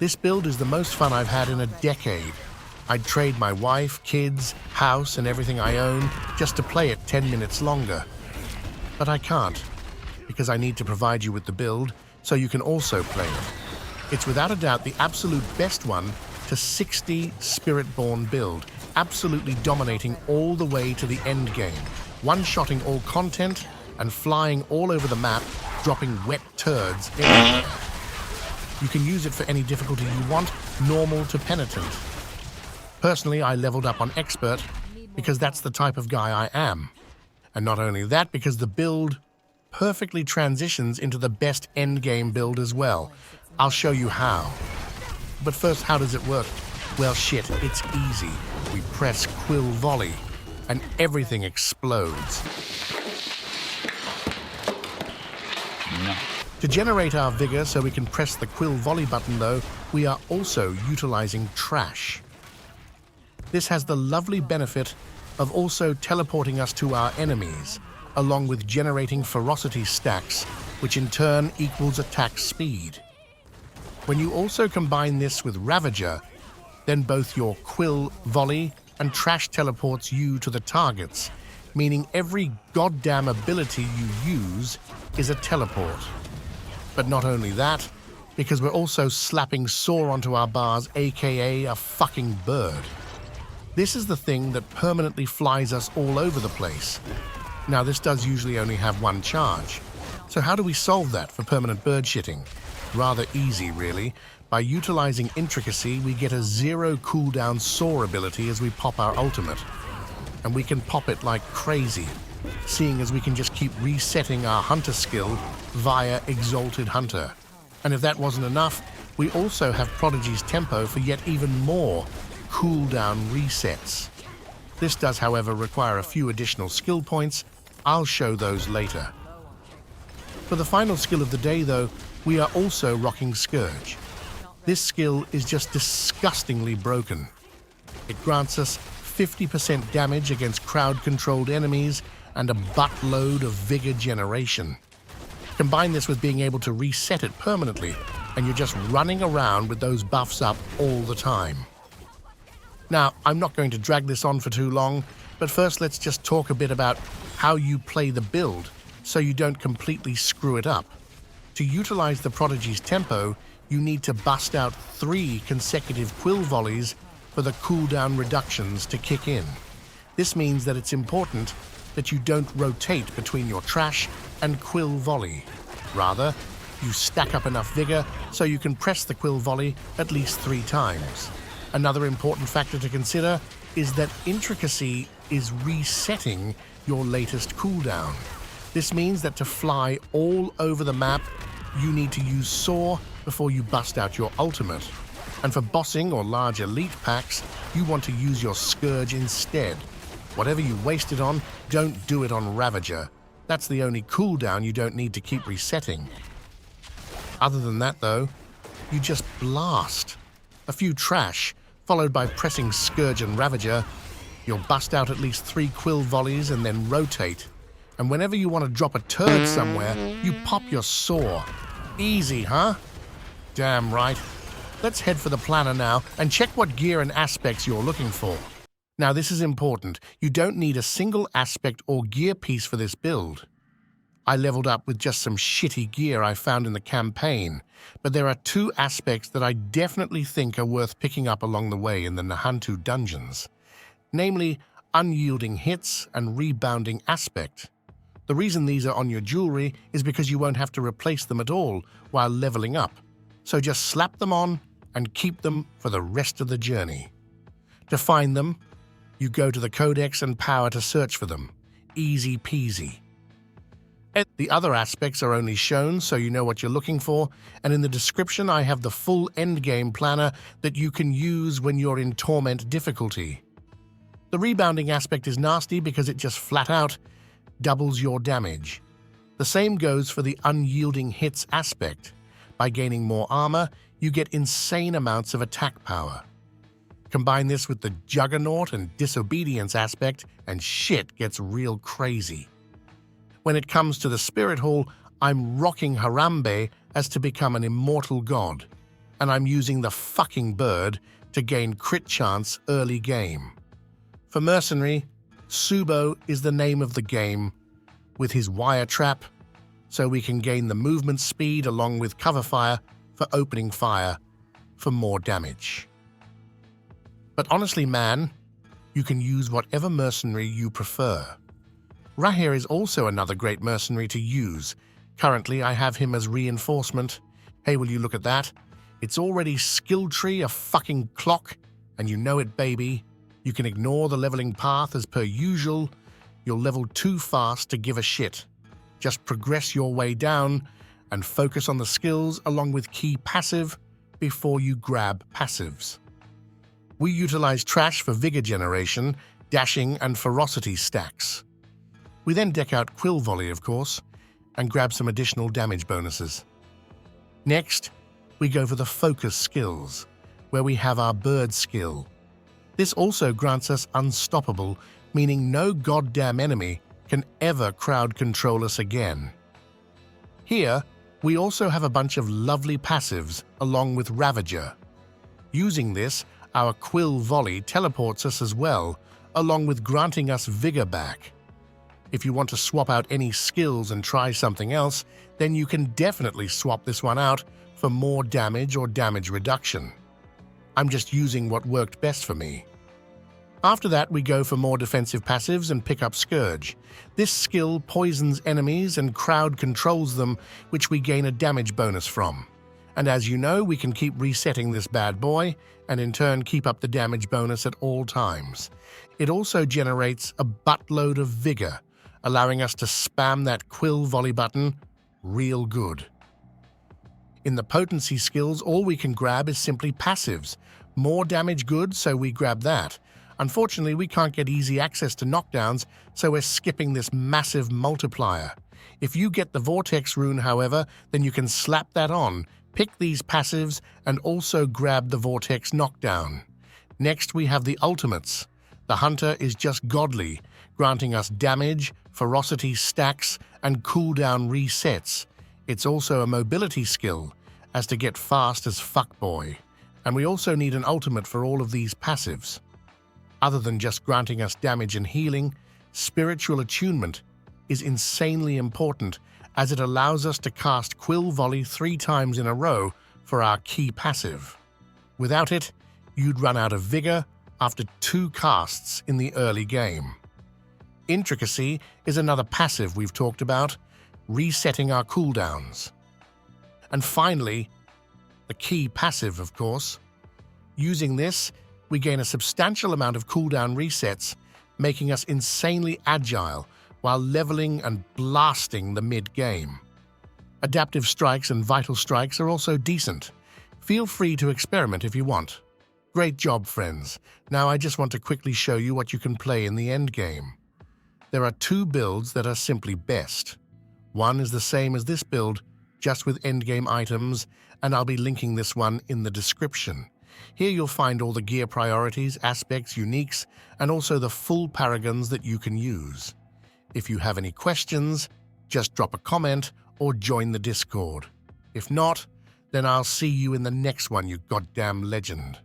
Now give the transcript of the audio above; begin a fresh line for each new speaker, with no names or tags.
This build is the most fun I've had in a decade. I'd trade my wife, kids, house, and everything I own just to play it 10 minutes longer. But I can't, because I need to provide you with the build so you can also play it. It's without a doubt the absolute best one to 60 Spiritborn build, absolutely dominating all the way to the end game, one-shotting all content and flying all over the map, dropping wet turds everywhere. You can use it for any difficulty you want, normal to penitent. Personally, I leveled up on expert because that's the type of guy I am. And not only that, because the build perfectly transitions into the best endgame build as well. I'll show you how. But first, how does it work? Well, shit, it's easy. We press quill volley, and everything explodes. No. To generate our vigor so we can press the quill volley button, though, we are also utilizing trash. This has the lovely benefit of also teleporting us to our enemies, along with generating ferocity stacks, which in turn equals attack speed. When you also combine this with Ravager, then both your quill volley and trash teleports you to the targets, meaning every goddamn ability you use is a teleport. But not only that, because we're also slapping Soar onto our bars, aka a fucking bird. This is the thing that permanently flies us all over the place. Now, this does usually only have one charge. So how do we solve that for permanent bird shitting? Rather easy, really. By utilizing Intricacy, we get a 0 cooldown Soar ability as we pop our ultimate. And we can pop it like crazy, seeing as we can just keep resetting our Hunter skill via Exalted Hunter. And if that wasn't enough, we also have Prodigy's Tempo for yet even more cooldown resets. This does, however, require a few additional skill points. I'll show those later. For the final skill of the day, though, we are also rocking Scourge. This skill is just disgustingly broken. It grants us 50% damage against crowd-controlled enemies and a buttload of vigor generation. Combine this with being able to reset it permanently, and you're just running around with those buffs up all the time. Now, I'm not going to drag this on for too long, but first let's just talk a bit about how you play the build so you don't completely screw it up. To utilize the Prodigy's Tempo, you need to bust out 3 consecutive quill volleys for the cooldown reductions to kick in. This means that it's important that you don't rotate between your trash and quill volley. Rather, you stack up enough vigor so you can press the quill volley at least 3 times. Another important factor to consider is that Intricacy is resetting your latest cooldown. This means that to fly all over the map, you need to use Soar before you bust out your ultimate. And for bossing or large elite packs, you want to use your Scourge instead. Whatever you waste it on, don't do it on Ravager. That's the only cooldown you don't need to keep resetting. Other than that, though, you just blast. A few trash, followed by pressing Scourge and Ravager. You'll bust out at least 3 quill volleys and then rotate. And whenever you want to drop a turd somewhere, you pop your Soar. Easy, huh? Damn right. Let's head for the planner now and check what gear and aspects you're looking for. Now, this is important. You don't need a single aspect or gear piece for this build. I leveled up with just some shitty gear I found in the campaign, but there are 2 aspects that I definitely think are worth picking up along the way in the Nahantu dungeons. Namely, Unyielding Hits and Rebounding Aspect. The reason these are on your jewelry is because you won't have to replace them at all while leveling up. So just slap them on and keep them for the rest of the journey. To find them, you go to the Codex and Power to search for them. Easy peasy. The other aspects are only shown so you know what you're looking for, and in the description I have the full endgame planner that you can use when you're in Torment difficulty. The rebounding aspect is nasty because it just flat out doubles your damage. The same goes for the Unyielding Hits aspect. By gaining more armor, you get insane amounts of attack power. Combine this with the Juggernaut and Disobedience aspect, and shit gets real crazy. When it comes to the Spirit Hall, I'm rocking Harambe as to become an immortal god. and I'm using the fucking bird to gain crit chance early game. For Mercenary, Subo is the name of the game, with his wire trap, so we can gain the movement speed along with cover fire for opening fire for more damage. But honestly, man, you can use whatever mercenary you prefer. Rahir is also another great mercenary to use. Currently, I have him as reinforcement. Hey, will you look at that? It's already skill tree a fucking clock, and you know it, baby. You can ignore the leveling path as per usual. You'll level too fast to give a shit. Just progress your way down and focus on the skills along with key passive before you grab passives. We utilize trash for vigor generation, dashing, and ferocity stacks. We then deck out Quill Volley, of course, and grab some additional damage bonuses. Next, we go for the focus skills, where we have our bird skill. This also grants us unstoppable, meaning no goddamn enemy can ever crowd control us again. Here, we also have a bunch of lovely passives along with Ravager. Using this, our Quill Volley teleports us as well, along with granting us vigor back. If you want to swap out any skills and try something else, then you can definitely swap this one out for more damage or damage reduction. I'm just using what worked best for me. After that, we go for more defensive passives and pick up Scourge. This skill poisons enemies and crowd controls them, which we gain a damage bonus from. And as you know, we can keep resetting this bad boy, and in turn keep up the damage bonus at all times. It also generates a buttload of vigor, allowing us to spam that Quill Volley button real good. In the potency skills, all we can grab is simply passives. More damage good, so we grab that. Unfortunately, we can't get easy access to knockdowns, so we're skipping this massive multiplier. If you get the Vortex rune, however, then you can slap that on, pick these passives, and also grab the Vortex knockdown. Next, we have the ultimates. The Hunter is just godly, granting us damage, ferocity stacks, and cooldown resets. It's also a mobility skill, as to get fast as fuckboy. And we also need an ultimate for all of these passives. Other than just granting us damage and healing, Spiritual Attunement is insanely important as it allows us to cast Quill Volley 3 times in a row for our key passive. Without it, you'd run out of vigor after 2 casts in the early game. Intricacy is another passive we've talked about, resetting our cooldowns. And finally, the key passive, of course. Using this, we gain a substantial amount of cooldown resets, making us insanely agile while leveling and blasting the mid-game. Adaptive strikes and vital strikes are also decent. Feel free to experiment if you want. Great job, friends. Now I just want to quickly show you what you can play in the endgame. There are 2 builds that are simply best. One is the same as this build, just with endgame items, and I'll be linking this one in the description. Here you'll find all the gear priorities, aspects, uniques, and also the full paragons that you can use. If you have any questions, just drop a comment or join the Discord. If not, then I'll see you in the next one, you goddamn legend.